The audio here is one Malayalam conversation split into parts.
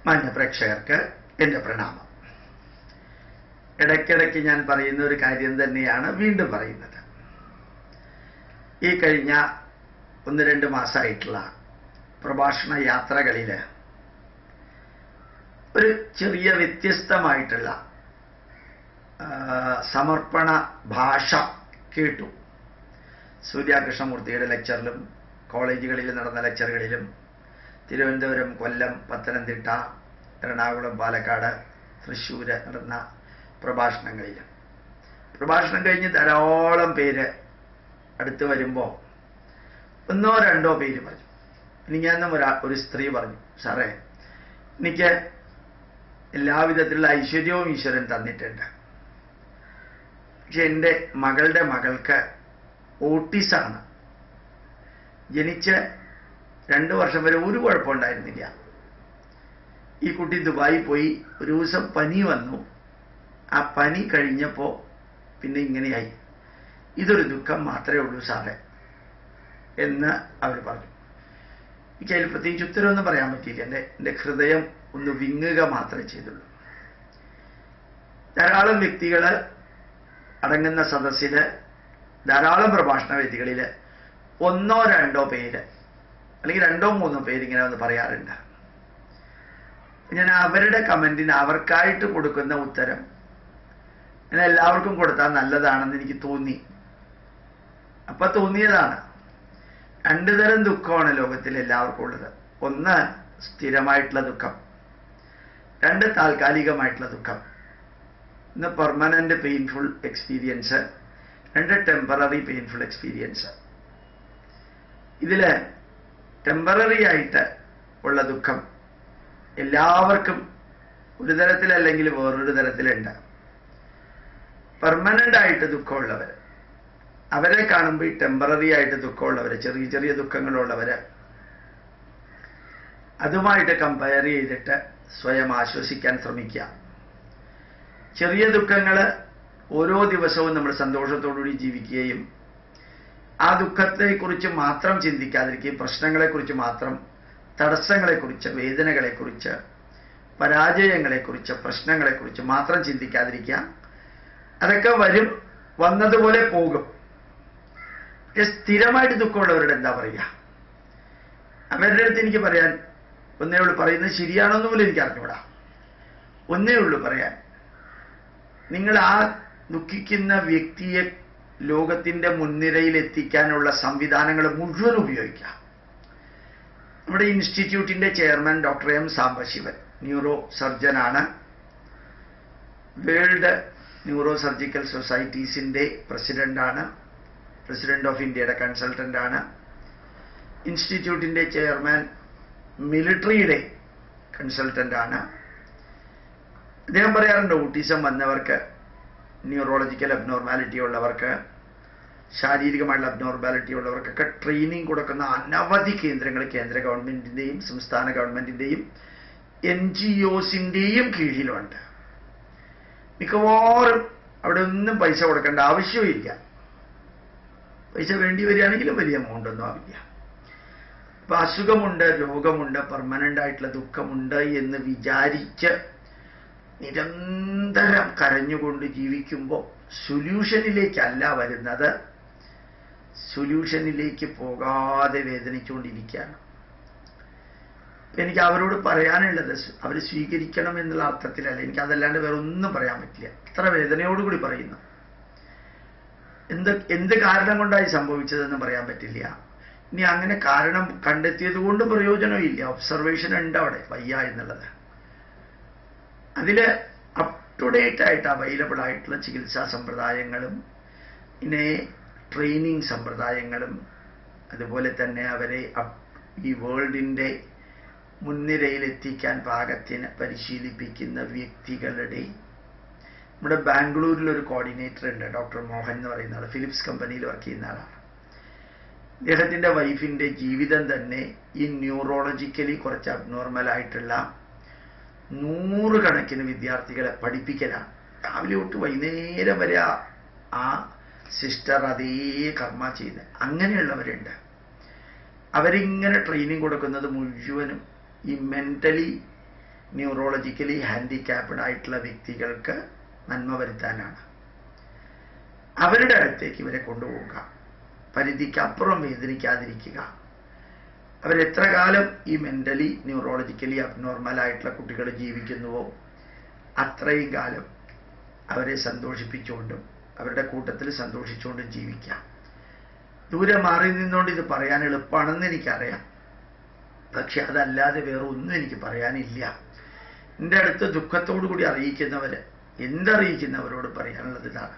മാന്യപ്രേക്ഷകർക്ക് എൻ്റെ പ്രണാമം. ഇടയ്ക്കിടയ്ക്ക് ഞാൻ പറയുന്ന ഒരു കാര്യം തന്നെയാണ് വീണ്ടും പറയുന്നത്. ഈ കഴിഞ്ഞ 1-2 മാസമായിട്ടുള്ള പ്രഭാഷണ യാത്രകളിൽ ഒരു ചെറിയ വ്യത്യസ്തമായിട്ടുള്ള സമർപ്പണ ഭാഷ കേട്ടു. സൂര്യാകൃഷ്ണമൂർത്തിയുടെ ലെക്ചറിലും കോളേജുകളിൽ നടന്ന ലെക്ചറുകളിലും തിരുവനന്തപുരം, കൊല്ലം, പത്തനംതിട്ട, എറണാകുളം, പാലക്കാട്, തൃശ്ശൂർ നടന്ന പ്രഭാഷണങ്ങളിലും പ്രഭാഷണം കഴിഞ്ഞ് ധാരാളം പേര് അടുത്ത് വരുമ്പോൾ 1-2 പേര് പറഞ്ഞു. എനിക്കെന്നും ഒരു സ്ത്രീ പറഞ്ഞു, സാറേ, എനിക്ക് എല്ലാവിധത്തിലുള്ള ഐശ്വര്യവും ഈശ്വരൻ തന്നിട്ടുണ്ട്. പക്ഷെ എൻ്റെ മകളുടെ മകൾക്ക് ഓട്ടിസാണ്. ജനിച്ച് 2 വർഷം വരെ ഒരു കുഴപ്പമുണ്ടായിരുന്നില്ല. ഈ കുട്ടി ദുബായി പോയി. ഒരു ദിവസം പനി വന്നു. ആ പനി കഴിഞ്ഞപ്പോൾ പിന്നെ ഇങ്ങനെയായി. ഇതൊരു ദുഃഖം മാത്രമേ ഉള്ളൂ സാറേ എന്ന് അവർ പറഞ്ഞു. എനിക്ക് അതിൽ പ്രത്യേകിച്ച് ഉത്തരവൊന്നും പറയാൻ പറ്റിയില്ല. എൻ്റെ ഹൃദയം ഒന്ന് വിങ്ങുക മാത്രമേ ചെയ്തുള്ളൂ. ധാരാളം വ്യക്തികൾ അടങ്ങുന്ന സദസ്സിൽ, ധാരാളം പ്രഭാഷണ വേദികളിൽ 1-2 പേര് അല്ലെങ്കിൽ 2-3 പേര് ഇങ്ങനെ ഒന്ന് പറയാറുണ്ട്. ഞാൻ അവരുടെ കമന്റിന് അവർക്കായിട്ട് കൊടുക്കുന്ന ഉത്തരം ഞാൻ എല്ലാവർക്കും കൊടുത്താൽ നല്ലതാണെന്ന് എനിക്ക് തോന്നി. അപ്പൊ തോന്നിയതാണ്. 2 തരം ദുഃഖമാണ് ലോകത്തിൽ എല്ലാവർക്കും ഉള്ളത്. 1 സ്ഥിരമായിട്ടുള്ള ദുഃഖം, 2 താൽക്കാലികമായിട്ടുള്ള ദുഃഖം. 1 permanent painful experience, 2 temporary painful experience. ഇതില് ടെമ്പററി ആയിട്ട് ഉള്ള ദുഃഖം എല്ലാവർക്കും ഒരു തരത്തിലല്ലെങ്കിൽ വേറൊരു തരത്തിലുണ്ട്. പെർമനന്റ് ആയിട്ട് ദുഃഖമുള്ളവർ, അവരെ കാണുമ്പോൾ ഈ ടെമ്പററി ആയിട്ട് ദുഃഖമുള്ളവർ, ചെറിയ ചെറിയ ദുഃഖങ്ങളുള്ളവര്, അതുമായിട്ട് കമ്പയർ ചെയ്തിട്ട് സ്വയം ആശ്വസിക്കാൻ ശ്രമിക്കുക. ചെറിയ ദുഃഖങ്ങൾ ഓരോ ദിവസവും നമ്മൾ സന്തോഷത്തോടുകൂടി ജീവിക്കുകയും ആ ദുഃഖത്തെക്കുറിച്ച് മാത്രം ചിന്തിക്കാതിരിക്കുകയും, പ്രശ്നങ്ങളെക്കുറിച്ച് മാത്രം, തടസ്സങ്ങളെക്കുറിച്ച്, വേദനകളെക്കുറിച്ച്, പരാജയങ്ങളെക്കുറിച്ച്, പ്രശ്നങ്ങളെക്കുറിച്ച് മാത്രം ചിന്തിക്കാതിരിക്കുക. അതൊക്കെ വരും, വന്നതുപോലെ പോകും. സ്ഥിരമായിട്ട് ദുഃഖമുള്ളവരുടെ എന്താ പറയുക? അവരുടെ അടുത്ത് എനിക്ക് പറയാൻ ഒന്നേ ഉള്ളൂ. പറയുന്നത് ശരിയാണോന്ന് പോലും എനിക്ക് അറിഞ്ഞൂടാ. ഒന്നേ ഉള്ളൂ പറയാൻ, നിങ്ങൾ ആ ദുഃഖിക്കുന്ന വ്യക്തിയെ ലോകത്തിന്റെ മുൻനിരയിൽ എത്തിക്കാനുള്ള സംവിധാനങ്ങൾ മുഴുവൻ ഉപയോഗിക്കാം. നമ്മുടെ ഇൻസ്റ്റിറ്റ്യൂട്ടിന്റെ chairman doctor M Sambasivan neuro സർജനാണ്. വേൾഡ് ന്യൂറോ സർജിക്കൽ സൊസൈറ്റീസിന്റെ പ്രസിഡന്റാണ്. പ്രസിഡന്റ് ഓഫ് ഇന്ത്യയുടെ കൺസൾട്ടന്റ് ആണ്. ഇൻസ്റ്റിറ്റ്യൂട്ടിന്റെ ചെയർമാൻ മിലിറ്ററിയുടെ കൺസൾട്ടന്റ് ആണ്. അദ്ദേഹം പറയാറുണ്ട്, ഓട്ടിസം വന്നവർക്ക്, ന്യൂറോളജിക്കൽ അബ്നോർമാലിറ്റി ഉള്ളവർക്ക്, ശാരീരികമായിട്ടുള്ള അബ്നോർമാലിറ്റി ഉള്ളവർക്കൊക്കെ ട്രെയിനിങ് കൊടുക്കുന്ന അനവധി കേന്ദ്രങ്ങൾ കേന്ദ്ര ഗവൺമെന്റിന്റെയും സംസ്ഥാന ഗവൺമെന്റിന്റെയും NGOസിന്റെയും കീഴിലുണ്ട്. മിക്കവാറും അവിടെ ഒന്നും പൈസ കൊടുക്കേണ്ട ആവശ്യമില്ല. പൈസ വേണ്ടി വരികയാണെങ്കിലും വലിയ എമൗണ്ട് ഒന്നും ആവില്ല. ഇപ്പൊ അസുഖമുണ്ട്, രോഗമുണ്ട്, പെർമനന്റ് ആയിട്ടുള്ള ദുഃഖമുണ്ട് എന്ന് വിചാരിച്ച് നിരന്തരം കരഞ്ഞുകൊണ്ട് ജീവിക്കുമ്പോൾ സൊല്യൂഷനിലേക്കല്ല വരുന്നത്, സൊല്യൂഷനിലേക്ക് പോകാതെ വേദനിച്ചുകൊണ്ടിരിക്കുകയാണ്. എനിക്ക് അവരോട് പറയാനുള്ളത്, അവർ സ്വീകരിക്കണം എന്നുള്ള അർത്ഥത്തിലല്ല, എനിക്ക് അതല്ലാണ്ട് വേറെ ഒന്നും പറയാൻ പറ്റില്ല. ഇത്ര വേദനയോടുകൂടി പറയുന്നു. എന്ത് കാരണം കൊണ്ടായി സംഭവിച്ചതെന്ന് പറയാൻ പറ്റില്ല. ഇനി അങ്ങനെ കാരണം കണ്ടെത്തിയത് കൊണ്ട് പ്രയോജനമില്ല. ഒബ്സർവേഷൻ ഉണ്ട് അവിടെ, വയ്യ എന്നുള്ളത്. അതില് അപ് ടു ഡേറ്റ് ആയിട്ട് അവൈലബിൾ ആയിട്ടുള്ള ചികിത്സാ സമ്പ്രദായങ്ങളും പിന്നെ ട്രെയിനിങ് സമ്പ്രദായങ്ങളും, അതുപോലെ തന്നെ അവരെ ഈ വേൾഡിന്റെ മുൻനിരയിൽ എത്തിക്കാൻ പാകത്തിന് പരിശീലിപ്പിക്കുന്ന വ്യക്തികളുടെ, നമ്മുടെ ബാംഗ്ലൂരിലൊരു കോർഡിനേറ്റർ ഉണ്ട്, ഡോക്ടർ മോഹൻ എന്ന് പറയുന്ന ആൾ, ഫിലിപ്സ് കമ്പനിയിൽ വർക്ക് ചെയ്യുന്ന ആളാണ്. അദ്ദേഹത്തിന്റെ വൈഫിന്റെ ജീവിതം തന്നെ ഈ ന്യൂറോളജിക്കലി കുറച്ച് അബ്നോർമൽ ആയിട്ടുള്ള 100 കണക്കിന് വിദ്യാർത്ഥികളെ പഠിപ്പിക്കലാണ്. രാവിലെ തൊട്ട് വൈകുന്നേരം വരെ ആ സിസ്റ്റർ അതേ കർമ്മ ചെയ്യുന്നത്. അങ്ങനെയുള്ളവരുണ്ട്. അവരിങ്ങനെ ട്രെയിനിങ് കൊടുക്കുന്നത് മുഴുവനും ഈ മെന്റലി ന്യൂറോളജിക്കലി ഹാൻഡിക്യാപ്ഡ് ആയിട്ടുള്ള വ്യക്തികൾക്ക് നന്മ വരുത്താനാണ്. അവരുടെ അടുത്തേക്ക് ഇവരെ കൊണ്ടുപോവുക, പരിധിക്കപ്പുറം വേദനിക്കാതിരിക്കുക. അവരെത്ര കാലം ഈ മെന്റലി ന്യൂറോളജിക്കലി അബ്നോർമലായിട്ടുള്ള കുട്ടികൾ ജീവിക്കുന്നുവോ അത്രയും കാലം അവരെ സന്തോഷിപ്പിച്ചുകൊണ്ടും അവരുടെ കൂട്ടത്തിൽ സന്തോഷിച്ചുകൊണ്ടും ജീവിക്കാം. ദൂരെ മാറി നിന്നുകൊണ്ട് ഇത് പറയാൻ എളുപ്പമാണെന്ന് എനിക്കറിയാം. പക്ഷെ അതല്ലാതെ വേറെ ഒന്നും എനിക്ക് പറയാനില്ല. എൻ്റെ അടുത്ത് ദുഃഖത്തോടു കൂടി എന്തറിയിക്കുന്നവരോട് പറയാനുള്ളത് ഇതാണ്: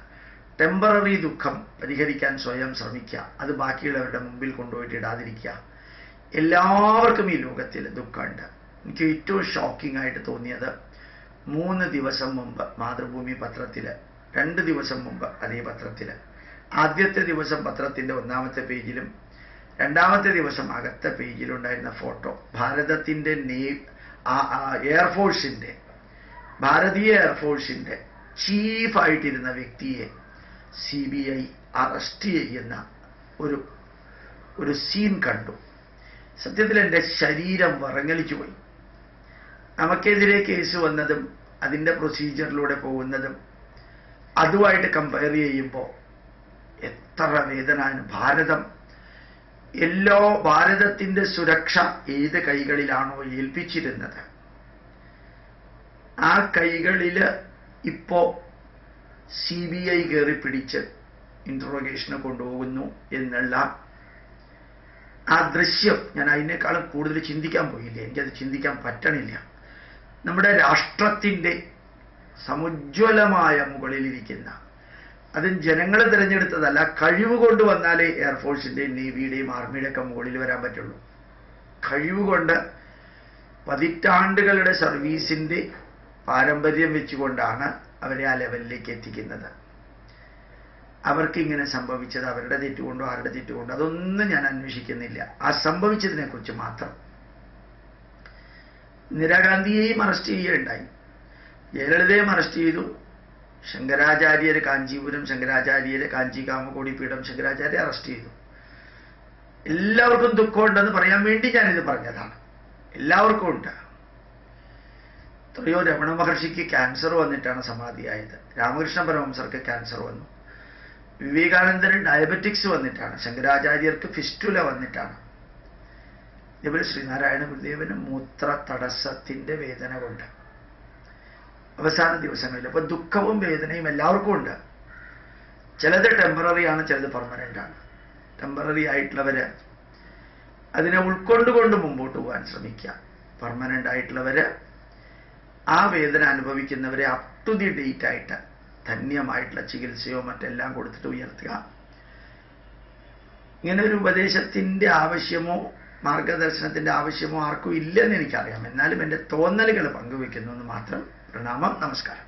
ടെമ്പററി ദുഃഖം പരിഹരിക്കാൻ സ്വയം ശ്രമിക്കുക. അത് ബാക്കിയുള്ളവരുടെ മുമ്പിൽ കൊണ്ടുപോയിട്ട് ഇടാതിരിക്കുക. എല്ലാവർക്കും ഈ ലോകത്തിൽ ദുഃഖമുണ്ട്. എനിക്ക് ഏറ്റവും ഷോക്കിംഗ് ആയിട്ട് തോന്നിയത് 3 ദിവസം മുമ്പ് മാതൃഭൂമി പത്രത്തിൽ, 2 ദിവസം മുമ്പ് അതേ പത്രത്തിൽ, ആദ്യത്തെ ദിവസം പത്രത്തിൻ്റെ 1ാമത്തെ പേജിലും 2ാമത്തെ ദിവസം അകത്തെ പേജിലുണ്ടായിരുന്ന ഫോട്ടോ ഭാരതത്തിൻ്റെ എയർഫോഴ്സിൻ്റെ, ഭാരതീയ എയർഫോഴ്സിൻ്റെ ചീഫായിട്ടിരുന്ന വ്യക്തിയെ CBI അറസ്റ്റ് ചെയ്യുന്ന ഒരു സീൻ കണ്ടു. സത്യത്തിൽ എൻ്റെ ശരീരം വിറങ്ങലിച്ചു പോയി. നമുക്കെതിരെ കേസ് വന്നതും അതിൻ്റെ പ്രൊസീജിയറിലൂടെ പോകുന്നതും അതുമായിട്ട് കമ്പയർ ചെയ്യുമ്പോൾ എത്ര വേദനാണ്. ഭാരതത്തിൻ്റെ സുരക്ഷ ഏത് കൈകളിലാണോ ഏൽപ്പിച്ചിരുന്നത് ആ കൈകളിൽ ഇപ്പോ CBI കയറി പിടിച്ച് ഇൻട്രോഗേഷന് കൊണ്ടുപോകുന്നു എന്നുള്ള ആ ദൃശ്യം, ഞാൻ അതിനേക്കാളും കൂടുതൽ ചിന്തിക്കാൻ പോയില്ല. എനിക്കത് ചിന്തിക്കാൻ പറ്റണില്ല. നമ്മുടെ രാഷ്ട്രത്തിൻ്റെ സമുജ്വലമായ മുകളിലിരിക്കുന്ന, അതും ജനങ്ങൾ തിരഞ്ഞെടുത്തതല്ല, കഴിവ് കൊണ്ട് വന്നാലേ എയർഫോഴ്സിൻ്റെയും നേവിയുടെയും ആർമിയുടെയൊക്കെ മുകളിൽ വരാൻ പറ്റുള്ളൂ. കഴിവുകൊണ്ട് പതിറ്റാണ്ടുകളുടെ സർവീസിൻ്റെ പാരമ്പര്യം വെച്ചുകൊണ്ടാണ് അവരെ ആ ലെവലിലേക്ക് എത്തിക്കുന്നത്. അവർക്കിങ്ങനെ സംഭവിച്ചത് അവരുടെ തെറ്റുകൊണ്ടോ ആരുടെ തെറ്റുകൊണ്ടോ അതൊന്നും ഞാൻ അന്വേഷിക്കുന്നില്ല. ആ സംഭവിച്ചതിനെ കുറിച്ച് മാത്രം. ഇന്ദിരാഗാന്ധിയെയും അറസ്റ്റ് ചെയ്യുകയുണ്ടായി, ജയലളിതയും അറസ്റ്റ് ചെയ്തു, ശങ്കരാചാര്യര് കാഞ്ചീപുരം ശങ്കരാചാര്യര്, കാഞ്ചി കാമകോടി പീഠം ശങ്കരാചാര്യ അറസ്റ്റ് ചെയ്തു. എല്ലാവർക്കും ദുഃഖമുണ്ടെന്ന് പറയാൻ വേണ്ടി ഞാനിത് പറഞ്ഞതാണ്. എല്ലാവർക്കും ഉണ്ട്. എത്രയോ രമണ മഹർഷിക്ക് ക്യാൻസർ വന്നിട്ടാണ് സമാധിയായത്. രാമകൃഷ്ണ പരമഹംസർക്ക് ക്യാൻസർ വന്നു. വിവേകാനന്ദന് ഡയബറ്റിക്സ് വന്നിട്ടാണ്. ശങ്കരാചാര്യർക്ക് ഫിസ്റ്റുല വന്നിട്ടാണ്. ഇതുപോലെ ശ്രീനാരായണ ഗുരുദേവന് മൂത്ര തടസ്സത്തിന്റെ വേദന കൊണ്ട് അവസാന ദിവസങ്ങളിൽ. അപ്പൊ ദുഃഖവും വേദനയും എല്ലാവർക്കും ഉണ്ട്. ചിലത് ടെമ്പററി ആണ്, ചിലത് പെർമനന്റ് ആണ്. ടെമ്പററി ആയിട്ടുള്ളവര് അതിനെ ഉൾക്കൊണ്ടുകൊണ്ട് മുമ്പോട്ട് പോകാൻ ശ്രമിക്കുക. പെർമനന്റ് ആയിട്ടുള്ളവര് ആ വേദന അനുഭവിക്കുന്നവരെ അപ് ടു ദി ഡേറ്റ് ആയിട്ട് ധന്യമായിട്ടുള്ള ചികിത്സയോ മറ്റെല്ലാം കൊടുത്തിട്ട് ഉയർത്തുക. ഇങ്ങനെ ഒരു ഉപദേശത്തിന്റെ ആവശ്യമോ മാർഗദർശനത്തിന്റെ ആവശ്യമോ ആർക്കും ഇല്ലെന്ന് എനിക്കറിയാം. എന്നാലും എൻ്റെ തോന്നലുകൾ പങ്കുവെക്കുന്നു എന്ന് മാത്രം. പ്രണാമം, നമസ്കാരം.